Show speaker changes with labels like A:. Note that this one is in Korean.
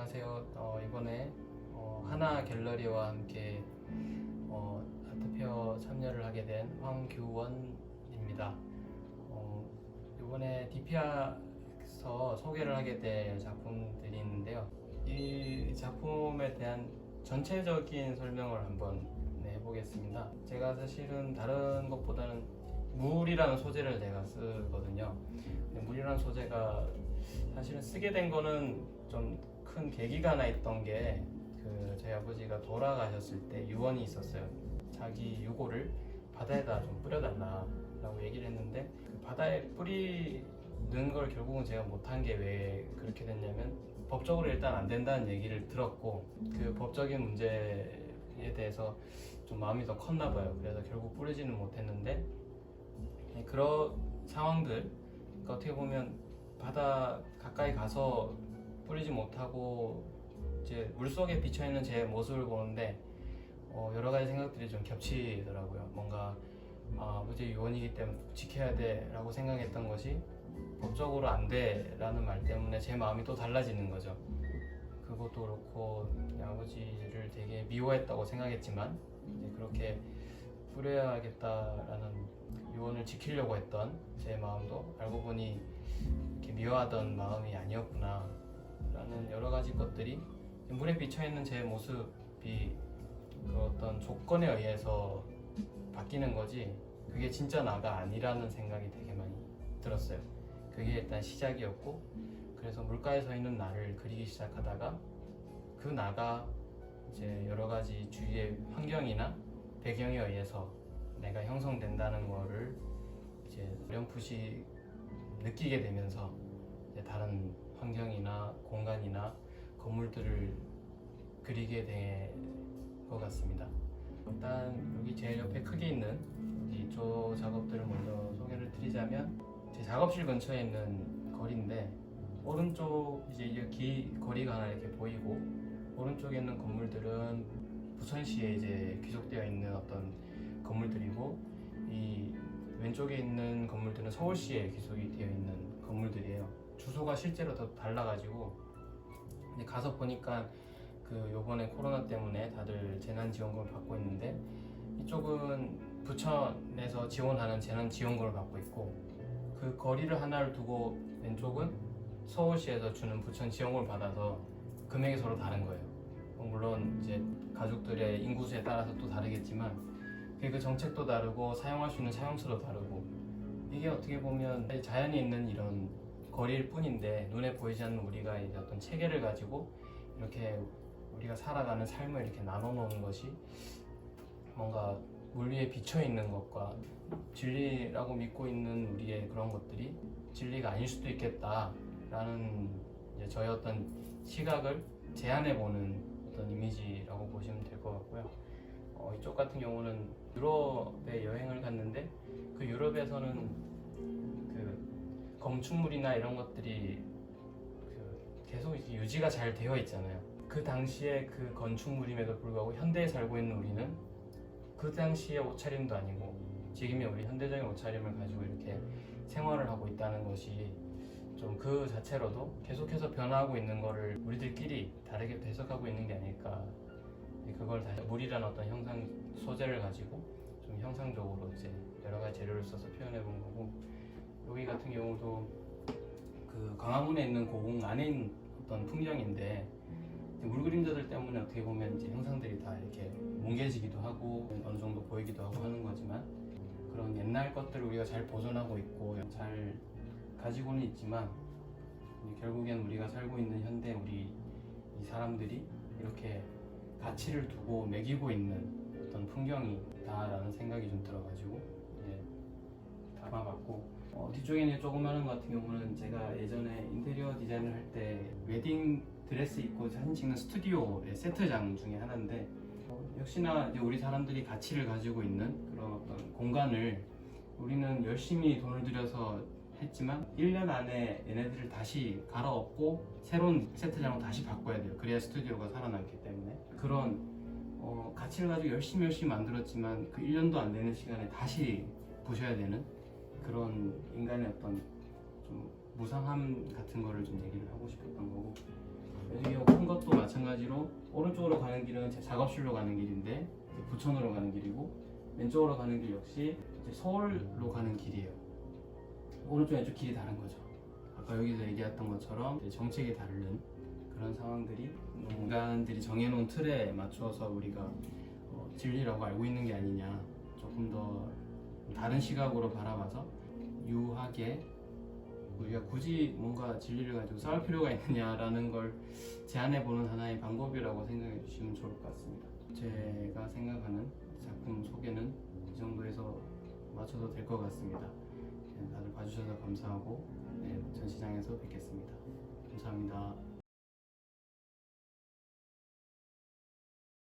A: 안녕하세요. 이번에 하나 갤러리와 함께 아트페어 참여를 하게 된 황규원입니다. 이번에 DP에서 소개를 하게 될 작품들이 있는데요. 이 작품에 대한 전체적인 설명을 한번 해보겠습니다. 제가 사실은 다른 것보다는 물이라는 소재를 제가 쓰거든요. 근데 물이라는 소재가 사실은 쓰게 된 거는 좀 큰 계기가 하나 있던 게 저희 아버지가 돌아가셨을 때 유언이 있었어요. 자기 유골을 바다에다 좀 뿌려달라라고 얘기를 했는데 그 바다에 뿌리는 걸 결국은 제가 못한 게 왜 그렇게 됐냐면 법적으로 일단 안 된다는 얘기를 들었고 그 법적인 문제에 대해서 좀 마음이 더 컸나 봐요. 그래서 결국 뿌리지는 못했는데 그런 상황들, 그러니까 어떻게 보면 바다 가까이 가서 뿌리지 못하고 이제 물속에 비쳐있는 제 모습을 보는데 여러 가지 생각들이 좀 겹치더라고요. 뭔가 아버지 유언이기 때문에 지켜야 돼 라고 생각했던 것이 법적으로 안 돼 라는 말 때문에 제 마음이 또 달라지는 거죠. 그것도 그렇고 아버지를 되게 미워했다고 생각했지만 이제 그렇게 뿌려야겠다라는 유언을 지키려고 했던 제 마음도 알고 보니 이렇게 미워하던 마음이 아니었구나 라는 여러 가지 것들이 물에 비쳐있는 제 모습이 그 어떤 조건에 의해서 바뀌는 거지 그게 진짜 나가 아니라는 생각이 되게 많이 들었어요. 그게 일단 시작이었고 그래서 물가에 서 있는 나를 그리기 시작하다가 그 나가 이제 여러 가지 주위의 환경이나 배경에 의해서 내가 형성된다는 거를 이제 어렴풋이 느끼게 되면서 이제 다른 환경이나 공간이나 건물들을 그리게 된 것 같습니다. 일단 여기 제일 옆에 크게 있는 이쪽 작업들을 먼저 소개를 드리자면 제 작업실 근처에 있는 거리인데 오른쪽 이제 여기 거리가 하나 이렇게 보이고 오른쪽에 있는 건물들은 부천시에 이제 귀속되어 있는 어떤 건물들이고 이 왼쪽에 있는 건물들은 서울시에 귀속이 되어 있는 건물들이에요. 주소가 실제로 더 달라가지고 근데 가서 보니까 요번에 코로나 때문에 다들 재난지원금을 받고 있는데 이쪽은 부천에서 지원하는 재난지원금을 받고 있고 그 거리를 하나를 두고 왼쪽은 서울시에서 주는 부천 지원금을 받아서 금액이 서로 다른 거예요. 물론 이제 가족들의 인구수에 따라서 또 다르겠지만 그 정책도 다르고 사용할 수 있는 사용처도 다르고 이게 어떻게 보면 자연이 있는 이런 거리일 뿐인데 눈에 보이지 않는 우리가 이제 어떤 체계를 가지고 이렇게 우리가 살아가는 삶을 이렇게 나눠 놓은 것이 뭔가 물 위에 비쳐 있는 것과 진리라고 믿고 있는 우리의 그런 것들이 진리가 아닐 수도 있겠다라는 이제 저의 어떤 시각을 제안해 보는 어떤 이미지라고 보시면 될 것 같고요. 이쪽 같은 경우는 유럽에 여행을 갔는데 그 유럽에서는 그 건축물이나 이런 것들이 계속 이렇게 유지가 잘 되어 있잖아요. 그 당시에 그 건축물임에도 불구하고 현대에 살고 있는 우리는 그 당시의 옷차림도 아니고 지금의 우리 현대적인 옷차림을 가지고 이렇게 생활을 하고 있다는 것이 좀 그 자체로도 계속해서 변화하고 있는 거를 우리들끼리 다르게 해석하고 있는 게 아닐까. 그걸 다시 물이라는 어떤 형상 소재를 가지고 좀 형상적으로 이제 여러 가지 재료를 써서 표현해 본 거고 여기 같은 경우도 그 광화문에 있는 고궁 안에 있는 어떤 풍경인데 물 그림자들 때문에 어떻게 보면 이제 형상들이 다 이렇게 뭉개지기도 하고 어느 정도 보이기도 하고 하는 거지만 그런 옛날 것들을 우리가 잘 보존하고 있고 잘 가지고는 있지만 결국엔 우리가 살고 있는 현대 우리 이 사람들이 이렇게 가치를 두고 매기고 있는 어떤 풍경이다라는 생각이 좀 들어가지고 담아봤고 뒤쪽에는 조그마한 것 같은 경우는 제가 예전에 인테리어 디자인을 할 때 웨딩 드레스 입고 사진 찍는 스튜디오의 세트장 중에 하나인데 역시나 이제 우리 사람들이 가치를 가지고 있는 그런 어떤 공간을 우리는 열심히 돈을 들여서 했지만 1년 안에 얘네들을 다시 갈아엎고 새로운 세트장으로 다시 바꿔야 돼요. 그래야 스튜디오가 살아남기 때문에 그런 가치를 가지고 열심히 만들었지만 그 1년도 안 되는 시간에 다시 부셔야 되는 그런 인간의 어떤 좀 무상함 같은 거를 좀 얘기를 하고 싶었던 거고 여기 큰 것도 마찬가지로 오른쪽으로 가는 길은 제 작업실로 가는 길인데 부천으로 가는 길이고, 왼쪽으로 가는 길 역시 이제 서울로 가는 길이에요. 오른쪽 왼쪽 길이 다른 거죠. 아까 여기서 얘기했던 것처럼 이제 정책이 다른 그런 상황들이 인간들이 정해놓은 틀에 맞춰서 우리가 진리라고 알고 있는 게 아니냐, 조금 더 다른 시각으로 바라봐서 유하게 우리가 굳이 뭔가 진리를 가지고 싸울 필요가 있느냐라는 걸 제안해보는 하나의 방법이라고 생각해 주시면 좋을 것 같습니다. 제가 생각하는 작품 소개는 이 정도에서 맞춰도 될 것 같습니다. 다들 봐주셔서 감사하고, 전시장에서 뵙겠습니다. 감사합니다.